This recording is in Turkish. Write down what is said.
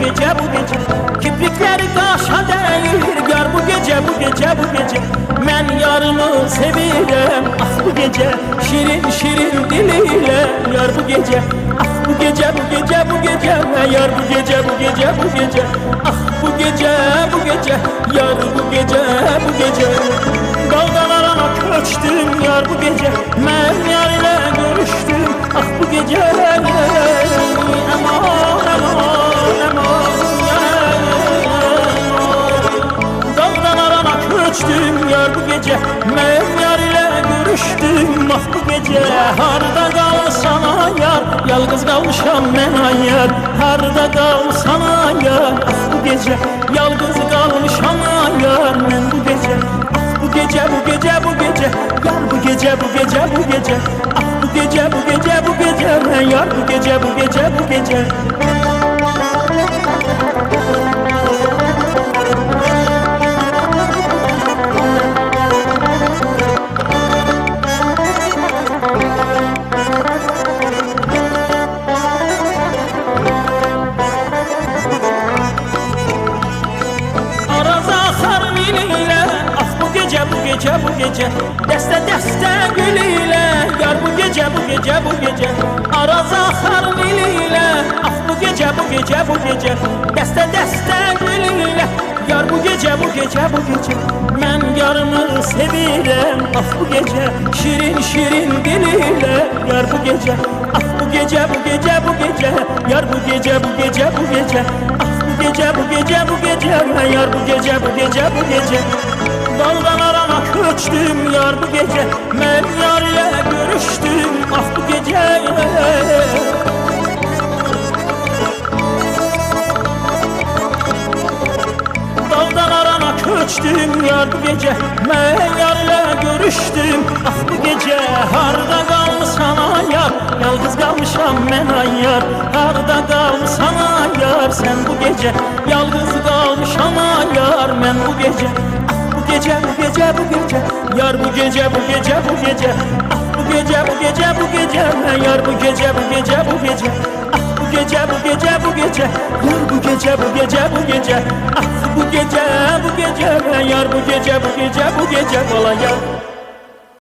gece bu gece kiprikleri taşa değir yar bu gece bu gece bu gece men yarımı sevirem ah bu gece şirin şirin diliyle yar bu gece ah bu gece bu gece bu gece yar bu gece bu gece bu gece ah bu gece bu gece yar bu gece bu gece dalgalara köçtüm yar bu gece men yar ile görüştüm ah bu gece aman köçtüm yar bu gece men yar ile görüştüm ah bu gece harda kalsan yar yalnız kalmışam men yar harda kalsan yar ah bu gece yalnız kalmışam yar men bu gece ah bu gece bu gece bu gece yar bu gece bu gece bu gece ah bu gece bu gece bu gece men yar bu gece bu gece bu gece gece bu gece deste deste gülüyle yar bu gece bu gece bu gece araza harmiliyle ah bu gece bu gece bu gece deste deste gülüyle yar bu gece bu gece bu gece men yarımı sevirem ah bu gece şirin şirin diliyle yar bu gece ah bu gece bu gece bu gece yar bu gece bu gece bu gece ah bu gece bu gece bu gece yar bu gece bu gece bu gece dalgalara köçtüm yar bu gece men yar ile görüştüm ah bu gece dalgalara köçtüm yar bu gece men yar ile görüştüm ah bu gece harda kalmışam yar yalnız kalmışam men yar harda kalmışam yar sen bu gece yalnız kalmışam yar men bu gece bu gece bu gece bu gece yar bu gece bu gece bu gece ah bu gece bu gece bu gece yar bu gece bu gece bu gece ah bu gece bu gece bu gece yar bu gece bu gece bu gece ah bu gece bu gece yar bu gece bu gece bu gece kolay yar